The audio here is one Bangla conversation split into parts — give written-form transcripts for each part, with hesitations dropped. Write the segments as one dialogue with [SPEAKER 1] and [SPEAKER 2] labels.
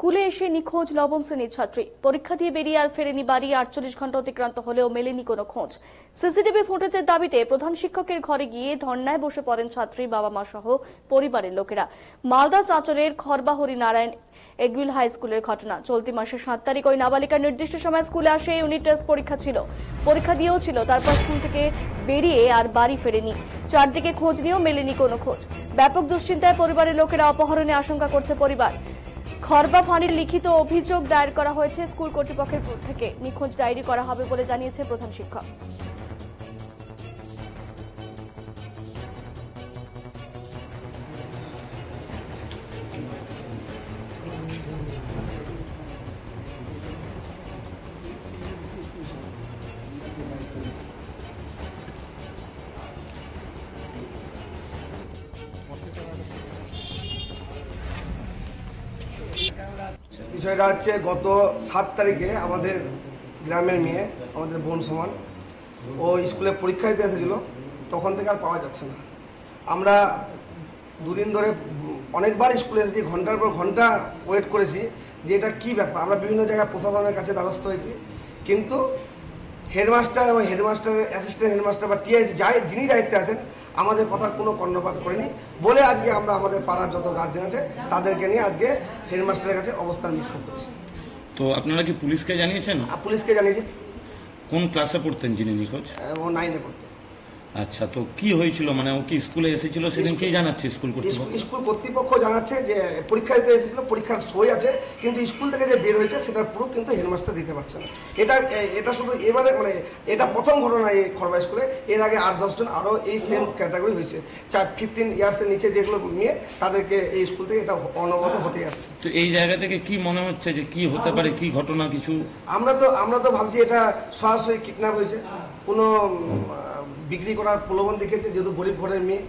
[SPEAKER 1] স্কুলে এসে নিখোঁজ নবম শ্রেণীর ছাত্রী। পরীক্ষা দিয়ে বেরিয়ে আর ফেরেনি বাড়ি। 48 ঘন্টা অতিক্রান্ত হলেও মেলেনি কোনো খোঁজ। সিসিটিভি ফুটেজের দাবিতে প্রধান শিক্ষকের ঘরে গিয়ে ধর্নায় বসে পড়েন ছাত্রী, বাবা মা সহ পরিবারের লোকেরা। মালদা চাঁচলের খরবাহরি নারায়ণ এগুইল হাই স্কুলের ঘটনা। চলতি মাসের 7 তারিখ ওই নাবালিকার নির্দিষ্ট সময় স্কুলে আসে। ইউনিট টেস্ট পরীক্ষা ছিল, পরীক্ষা দিয়েও ছিল। তারপর স্কুল থেকে বেরিয়ে আর বাড়ি ফেরেনি। চারদিকে খোঁজ নিয়েও মেলেনি কোনো খোঁজ। ব্যাপক দুশ্চিন্তায় পরিবারের লোকেরা। অপহরণের আশঙ্কা করছে পরিবার। খরবা ফাঁড়ির লিখিত অভিযোগ দায়ের করা হয়েছে স্কুল কর্তৃপক্ষের থেকে। নিখোঁজ ডায়েরি করা হবে বলে জানিয়েছে প্রধান শিক্ষক।
[SPEAKER 2] বিষয়টা হচ্ছে গত 7 তারিখে আমাদের গ্রামের মেয়ে, আমাদের বোন সমান, ও স্কুলে পরীক্ষা দিতে এসেছিল। তখন থেকে আর পাওয়া যাচ্ছে না। আমরা দুদিন ধরে অনেকবার স্কুলে এসেছি, ঘন্টার পর ঘন্টা ওয়েট করেছি যে এটা কী ব্যাপার। আমরা বিভিন্ন জায়গায় প্রশাসনের কাছে দ্বারস্থ হয়েছি, কিন্তু হেডমাস্টার এবং হেডমাস্টারের অ্যাসিস্ট্যান্ট হেডমাস্টার বা টিআইসি যিনি দায়িত্বে আছেন আমাদের কথার কোনো কর্ণপাত করেনি বলে আজকে আমরা আমাদের পাড়ার যত গার্জেন আছে তাদেরকে নিয়ে আজকে হেডমাস্টারের কাছে অবস্থান বিক্ষোভ করেছি।
[SPEAKER 3] তো আপনারা কি পুলিশকে জানিয়েছেন?
[SPEAKER 2] পুলিশকে জানিয়েছি।
[SPEAKER 3] কোন ক্লাসে পড়তেন যিনি নিখোঁজ?
[SPEAKER 2] ও 9-এ পড়তেন।
[SPEAKER 3] আচ্ছা, তো কি হয়েছিল? মানে ও কি স্কুলে এসেছিল সেদিন? কি জানাচ্ছে স্কুল কর্তৃপক্ষ?
[SPEAKER 2] স্কুল কর্তৃপক্ষ জানাচ্ছে যে পরীক্ষা দিতে এসেছিল, পরীক্ষার সই আছে, কিন্তু স্কুল থেকে যে বের হয়েছে সেটার প্রুফ কিন্তু হেডমাস্টার দিতে পারছে না। এটা শুধু এবারে মানে এটা প্রথম ঘটনা এই খরবা স্কুলে। এর আগে 8-10 জন আরও এই সেম ক্যাটাগরি হয়েছে। 15 ইয়ার্সের নিচে যেগুলো মেয়ে তাদেরকে এই স্কুল থেকে এটা অনবরত হতে যাচ্ছে।
[SPEAKER 3] তো এই জায়গা থেকে কি মনে হচ্ছে যে কি হতে পারে, কি ঘটনা কিছু?
[SPEAKER 2] আমরা তো ভাবছি এটা সরাসরি কিডন্যাপ হয়েছে, কোনো বিক্রি করার প্রলোভন দেখেছে, যেহেতু গরিব ঘরের মেয়ে,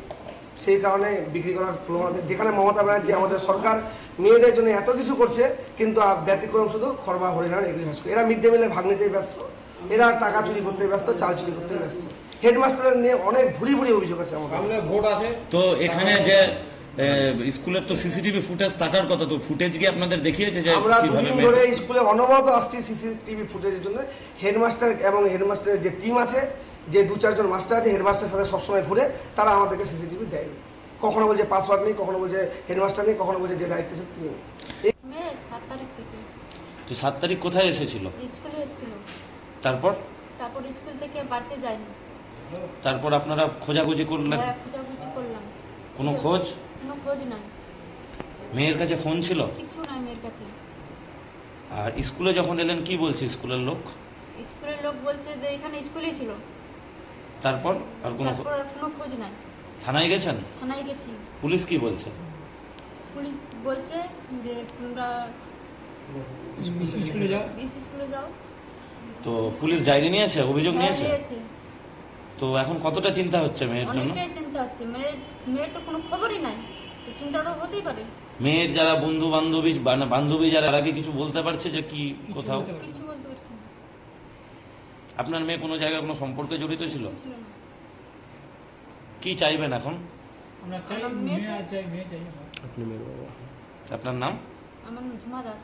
[SPEAKER 2] সেই কারণে বিক্রি করার প্রলোভন। যেখানে মমতা ব্যানার্জি আমাদের সরকার মেয়েদের জন্য এত কিছু করছে, কিন্তু ব্যতিক্রম শুধু খরবা হরিনারায়ণ এগুলি হাই স্কুল। এরা মিড ডে মিলে ভাগ নিতেই ব্যস্ত, এরা টাকা চুরি করতে ব্যস্ত, চাল চুরি করতে ব্যস্ত। হেডমাস্টারের নিয়ে অনেক ভুরি অভিযোগ আছে আমাদের।
[SPEAKER 3] ভোট আছে তো এখানে যে স্কুলের তো সিসিটিভি ফুটেজ থাকার কথা, তো ফুটেজ কি আপনাদের দেখিয়েছে? যে
[SPEAKER 2] আমরা দুদিন ধরে স্কুলে অনবরত আসছি সিসিটিভি ফুটেজের জন্য। হেডমাস্টার এবং হেডমাস্টারের যে টিম আছে, যে 2-4 জন মাস্টার আছে হেডমাস্টারের সাথে সবসময় ঘুরে, তারা আমাদেরকে সিসিটিভি দেয়নি। কখনো বলছে পাসওয়ার্ড নেই, কখনো বলছে হেডমাস্টার নেই, কখনো বলছে যে দায়িত্ব আছে তিনি নেই।
[SPEAKER 4] 7 তারিখ থেকে।
[SPEAKER 3] তো 7 তারিখ কোথায় এসেছিল?
[SPEAKER 4] স্কুলে এসেছিল।
[SPEAKER 3] তারপর
[SPEAKER 4] স্কুল থেকে বাড়তে যায়নি।
[SPEAKER 3] তারপর আপনারা খোঁজাখুঁজি করলেন?
[SPEAKER 4] হ্যাঁ, খোঁজাখুঁজি করলাম।
[SPEAKER 3] কোনো খোঁজ?
[SPEAKER 4] কোনো খোঁজ নাই।
[SPEAKER 3] মেয়ের কাছে ফোন ছিল?
[SPEAKER 4] কিছু নাই মেয়ের কাছে।
[SPEAKER 3] আর স্কুলে যখন এলেন কি বলছে স্কুলের লোক?
[SPEAKER 4] স্কুলের লোক বলছে যে এখানে স্কুলেই ছিল।
[SPEAKER 3] তারপর আর কোনো
[SPEAKER 4] খোঁজ নাই।
[SPEAKER 3] থানায় গেছেন?
[SPEAKER 4] থানায় গেছি।
[SPEAKER 3] পুলিশ কি বলছে?
[SPEAKER 4] পুলিশ বলছে যে তোমরা স্কুলে যাও।
[SPEAKER 3] তো পুলিশ ডায়েরি নিয়েছে, অভিযোগ নিয়েছে?
[SPEAKER 4] নিয়েছে।
[SPEAKER 3] তো এখন কতটা চিন্তা হচ্ছে মেয়ের জন্য?
[SPEAKER 4] অনেকটাই চিন্তা হচ্ছে। মেয়ের তো কোনো খবরই নাই, তো চিন্তা তো হতেই পারে।
[SPEAKER 3] মেয়ের যারা বন্ধু বান্ধবী যারা, তারা কি কিছু বলতে পারছে যে কি কোথাও?
[SPEAKER 4] কিছু বলতে পারছি না।
[SPEAKER 3] আপনার মেয়ে কোনো জায়গায় কোনো সম্পর্কে জড়িত ছিল? কি চাইবেন এখন?
[SPEAKER 5] আমরা চাই মেয়ে চাই।
[SPEAKER 3] আপনি মেয়ের বাবা। আপনার নাম?
[SPEAKER 4] আমার নাম ঝুমা দাস।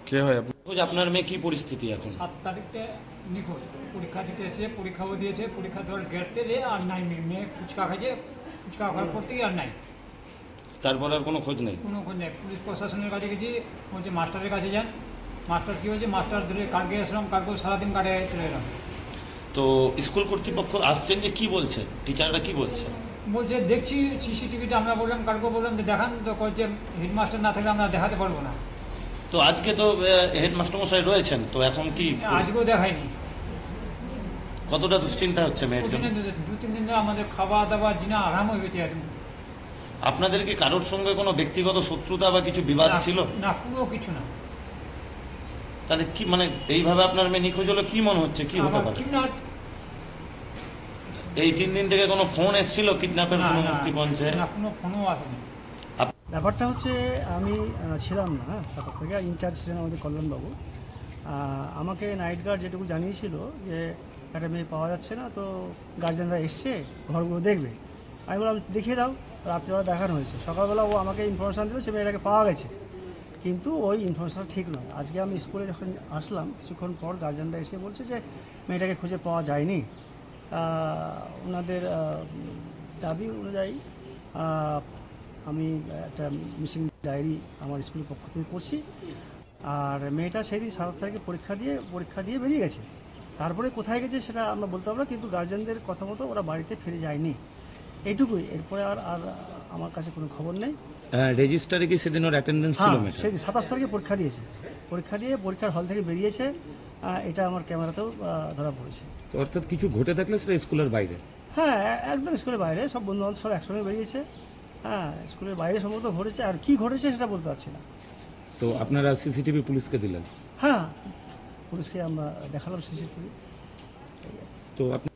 [SPEAKER 3] কে হয় আপনি? আপনার মেয়ে কি পরিস্থিতি এখন?
[SPEAKER 5] 7 তারিখে নিখোঁজ। পরীক্ষা দিতে এসে পরীক্ষাও দিয়েছে, পরীক্ষা দেওয়ার গেটতে আর নাই। মেয়ে ফুচকা খাইছে, ফুচকা খাওয়ার পর থেকে আর নাই।
[SPEAKER 3] তারপর আর কোনো খোঁজ নেই?
[SPEAKER 5] কোনো খোঁজ নেই। পুলিশ প্রশাসনের কাছে গেছি, বলছে মাস্টারের কাছে যান। মাস্টার কী হয়েছে, মাস্টার ধরে কালকে এসলাম, কালকেও সারাদিন কাটে চলে এলাম।
[SPEAKER 3] তো স্কুল কর্তৃপক্ষ আসছেন যে কি বলছে, টিচাররা কি বলছে?
[SPEAKER 5] বলছে দেখছি সিসিটিভিতে। আমরা বললাম, কালকে বললাম যে দেখান, তো বলছে হেডমাস্টার না থাকলে আমরা দেখাতে পারবো না।
[SPEAKER 3] তো আজকে তো হেডমাস্টার মশাই রয়েছেন, তো এখন কি?
[SPEAKER 5] আজকেও দেখায়নি।
[SPEAKER 3] কতটা দুশ্চিন্তা হচ্ছে মেয়ের জন্য?
[SPEAKER 5] 2-3 দিন ধরে আমাদের খাওয়া দাওয়া জিনা আরাম হয়ে গেছে একদম।
[SPEAKER 3] আপনাদের কি কারোর সঙ্গে কোনো ব্যক্তিগত শত্রুতা বা কিছু বিবাদ ছিল?
[SPEAKER 5] না, পুরো কিছু না।
[SPEAKER 3] তাহলে কি মানে এইভাবে আপনার মেয়ে নিখোঁজ হলো, কি মনে হচ্ছে কি হতে পারে? এই 3 দিন থেকে কোনো ফোন এসেছিল কিডন্যাপের কোনো মুক্তিপঞ্চে?
[SPEAKER 5] না, কোনো ফোনও আসেনি।
[SPEAKER 6] ব্যাপারটা হচ্ছে আমি ছিলাম না 27 থেকে, ইনচার্জ ছিলেন আমাদের কল্যাণবাবু। আমাকে নাইট গার্ড যেটুকু জানিয়েছিল যে একটা মেয়ে পাওয়া যাচ্ছে না, তো গার্জেনরা এসছে, ঘরগুলো দেখবে। আমি বললাম দেখিয়ে দাও। রাত্রিবেলা দেখানো হয়েছে, সকালবেলা ও আমাকে ইনফরমেশান দিল সে মেয়েটাকে পাওয়া গেছে। কিন্তু ওই ইনফরমেশনটা ঠিক নয়। আজকে আমি স্কুলে যখন আসলাম কিছুক্ষণ পর গার্জেনরা এসে বলছে যে মেয়েটাকে খুঁজে পাওয়া যায়নি। ওনাদের দাবি অনুযায়ী আমি একটা মিসিং ডায়েরি আমার স্কুলের পক্ষ থেকে করছি। আর মেয়েটা সেই দিন 7 তারিখে পরীক্ষা দিয়ে বেরিয়ে গেছে। তারপরে কোথায় গেছে সেটা আমরা বলতে পারবো না, কিন্তু গার্জেনদের কথা মতো ওরা বাড়িতে ফিরে যায়নি, এইটুকুই। এরপরে আর আমার কাছে কোনো খবর নেই।
[SPEAKER 3] রেজিস্টারে কি সেদিন ওর অ্যাটেন্ডেন্স ছিল
[SPEAKER 6] হ্যাঁ,
[SPEAKER 3] মেয়েটা?
[SPEAKER 6] সেই 27 তারিখে পরীক্ষা দিয়েছে, পরীক্ষা দিয়ে পরীক্ষার হল থেকে বেরিয়েছে। এটা আমার ক্যামেরাতেও ধরা পড়েছে।
[SPEAKER 3] তো অর্থাৎ কিছু ঘটে থাকলে সেটা স্কুলের বাইরে?
[SPEAKER 6] হ্যাঁ, একদম স্কুলের বাইরে, সব বন্ধু বান্ধব সব একসঙ্গে বেরিয়েছে। হ্যাঁ, স্কুলের বাইরে সম্ভবত ঘটেছে, আর কি ঘটেছে সেটা বলতে পারছি না।
[SPEAKER 3] তো আপনারা সিসিটিভি পুলিশকে দিলেন?
[SPEAKER 6] হ্যাঁ, পুলিশকে আমরা দেখালাম সিসিটিভি।
[SPEAKER 3] তো আপনি